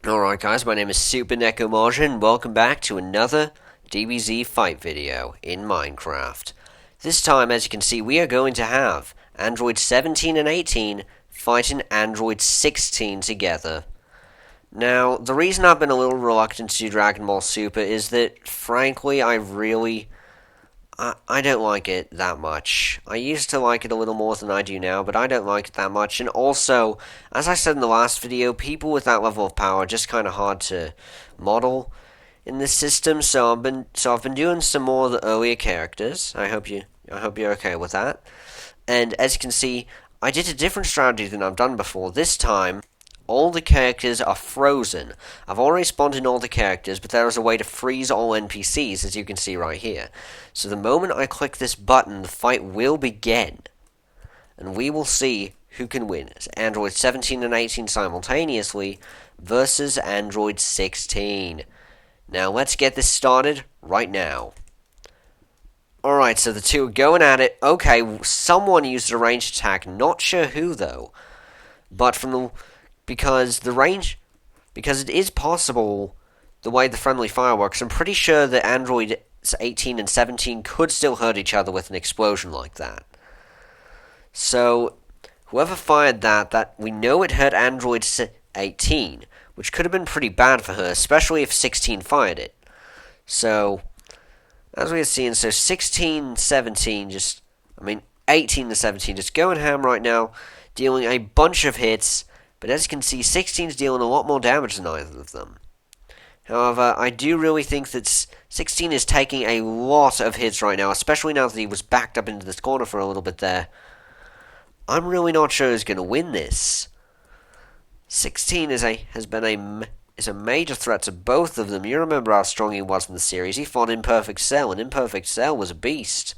Alright guys, my name is Super Nekomaja and welcome back to another DBZ fight video in Minecraft. This time, as you can see, we are going to have Android 17 and 18 fighting Android 16 together. Now, the reason I've been a little reluctant to do Dragon Ball Super is that, frankly, I don't like it that much. I used to like it a little more than I do now, but I don't like it that much. And also, as I said in the last video, people with that level of power are just kind of hard to model in this system. So I've been doing some more of the earlier characters. I hope you're okay with that. And as you can see, I did a different strategy than I've done before. This time, all the characters are frozen. I've already spawned in all the characters, but there is a way to freeze all NPCs, as you can see right here. So the moment I click this button, the fight will begin. And we will see who can win. It's Android 17 and 18 simultaneously versus Android 16. Now let's get this started right now. Alright, so the two are going at it. Okay, someone used a ranged attack. Not sure who, though. But because it is possible the way the friendly fire works, I'm pretty sure that Android 18 and 17 could still hurt each other with an explosion like that. So, whoever fired that we know it hurt Android 18, which could have been pretty bad for her, especially if 16 fired it. So, as we are seeing, so 18 to 17 just going ham right now, dealing a bunch of hits. But as you can see, 16 is dealing a lot more damage than either of them. However, I do really think that 16 is taking a lot of hits right now, especially now that he was backed up into this corner for a little bit there. I'm really not sure who's going to win this. 16 is a major threat to both of them. You remember how strong he was in the series. He fought Imperfect Cell, and Imperfect Cell was a beast.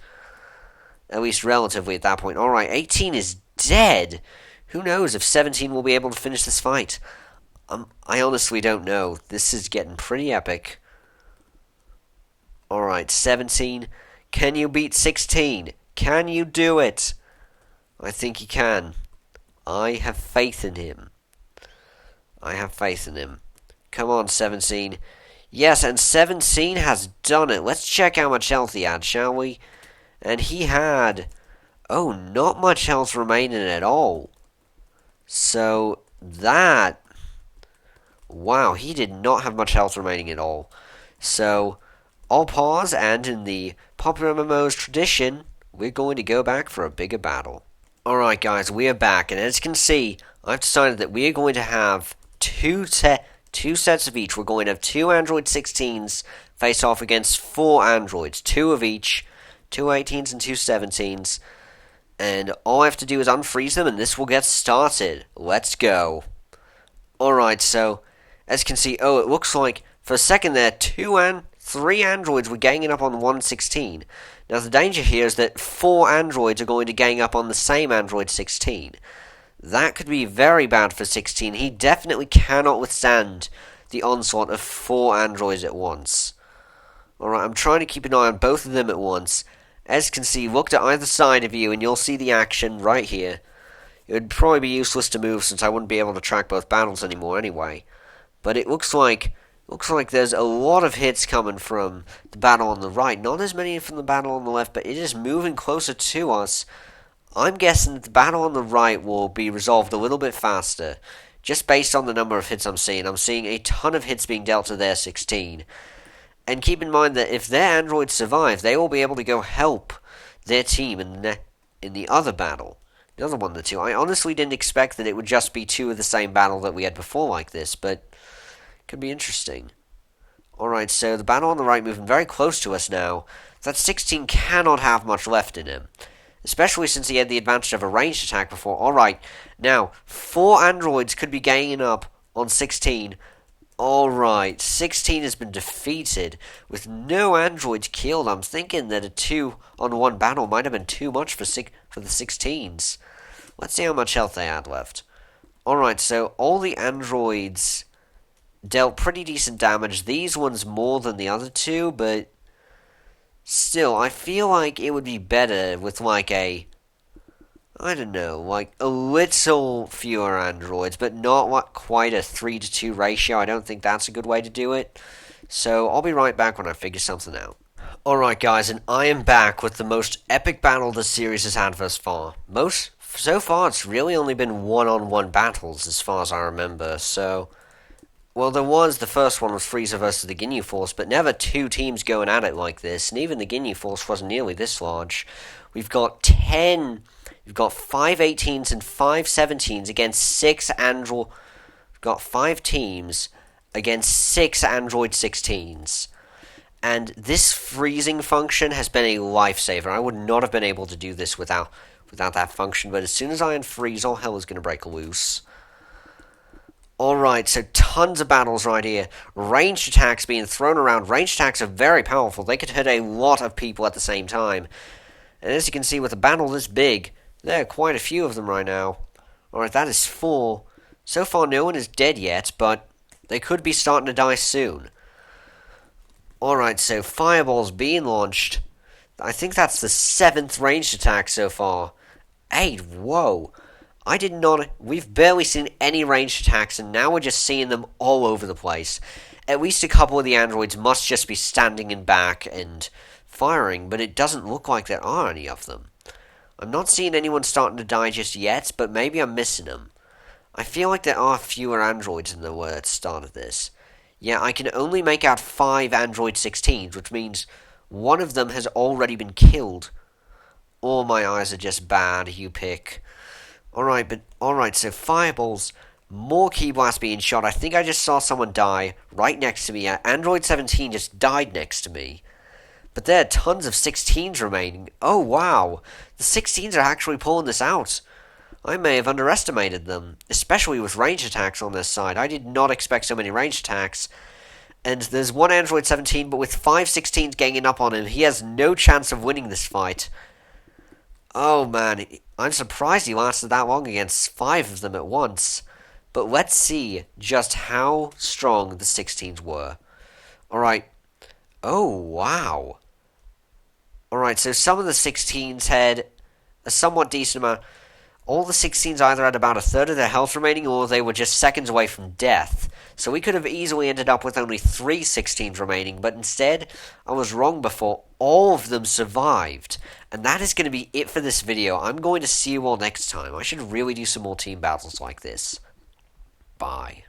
At least relatively at that point. Alright, 18 is dead. Who knows if 17 will be able to finish this fight? I honestly don't know. This is getting pretty epic. Alright, 17. Can you beat 16? Can you do it? I think you can. I have faith in him. Come on, 17. Yes, and 17 has done it. Let's check how much health he had, shall we? And he had... oh, not much health remaining at all. So, that... wow, he did not have much health remaining at all. So, I'll pause, and in the popular MMO's tradition, we're going to go back for a bigger battle. Alright guys, we are back, and as you can see, I've decided that we are going to have two sets of each. We're going to have two Android 16s face off against four Androids, two of each, two 18s and two 17s. And all I have to do is unfreeze them, and this will get started. Let's go. Alright, so, as you can see, it looks like, for a second there, three androids were ganging up on 116. Now, the danger here is that four androids are going to gang up on the same Android 16. That could be very bad for 16. He definitely cannot withstand the onslaught of four androids at once. Alright, I'm trying to keep an eye on both of them at once. As you can see, look to either side of you and you'll see the action right here. It would probably be useless to move since I wouldn't be able to track both battles anymore anyway. But it looks like there's a lot of hits coming from the battle on the right. Not as many from the battle on the left, but it is moving closer to us. I'm guessing that the battle on the right will be resolved a little bit faster. Just based on the number of hits I'm seeing. I'm seeing a ton of hits being dealt to their 16. And keep in mind that if their androids survive, they will be able to go help their team in the other battle. The other one of the two. I honestly didn't expect that it would just be two of the same battle that we had before like this, but it could be interesting. Alright, so the battle on the right moving very close to us now. That 16 cannot have much left in him. Especially since he had the advantage of a ranged attack before. Alright, now, four androids could be ganging up on 16. Alright, 16 has been defeated with no androids killed. I'm thinking that a 2-on-1 battle might have been too much for the 16s. Let's see how much health they had left. Alright, so all the androids dealt pretty decent damage. These ones more than the other two, but still, I feel like it would be better with like a I don't know, like a little fewer androids, but not what quite a 3-to-2 ratio. I don't think that's a good way to do it. So I'll be right back when I figure something out. Alright guys, and I am back with the most epic battle the series has had thus far. So far it's really only been one-on-one battles as far as I remember, so... Well, the first one was Frieza versus the Ginyu Force, but never two teams going at it like this, and even the Ginyu Force wasn't nearly this large. We've got 5 18s and 5 17s against 6 Android... We've got 5 teams against 6 Android 16s. And this freezing function has been a lifesaver. I would not have been able to do this without that function, but as soon as I unfreeze, all hell is going to break loose. Alright, so tons of battles right here. Ranged attacks being thrown around. Ranged attacks are very powerful. They could hit a lot of people at the same time. And as you can see with a battle this big, there are quite a few of them right now. Alright, that is 4. So far no one is dead yet, but they could be starting to die soon. Alright, so fireballs being launched. I think that's the 7th ranged attack so far. 8, whoa. We've barely seen any ranged attacks, and now we're just seeing them all over the place. At least a couple of the androids must just be standing in back and firing, but it doesn't look like there are any of them. I'm not seeing anyone starting to die just yet, but maybe I'm missing them. I feel like there are fewer androids than there were at the start of this. Yeah, I can only make out 5 android 16s, which means one of them has already been killed. All my eyes are just bad, you pick. Alright, so fireballs, more key blasts being shot. I think I just saw someone die right next to me. Android 17 just died next to me. But there are tons of 16s remaining. Oh, wow. The 16s are actually pulling this out. I may have underestimated them, especially with range attacks on this side. I did not expect so many range attacks. And there's one Android 17, but with 5 16s ganging up on him, he has no chance of winning this fight. Oh man, I'm surprised he lasted that long against 5 of them at once. But let's see just how strong the 16s were. Alright. Oh, wow. Alright, so some of the 16s had a somewhat decent amount. All the 16s either had about a third of their health remaining, or they were just seconds away from death. So we could have easily ended up with only 3 16s remaining, but instead, I was wrong before. All of them survived. And that is going to be it for this video. I'm going to see you all next time. I should really do some more team battles like this. Bye.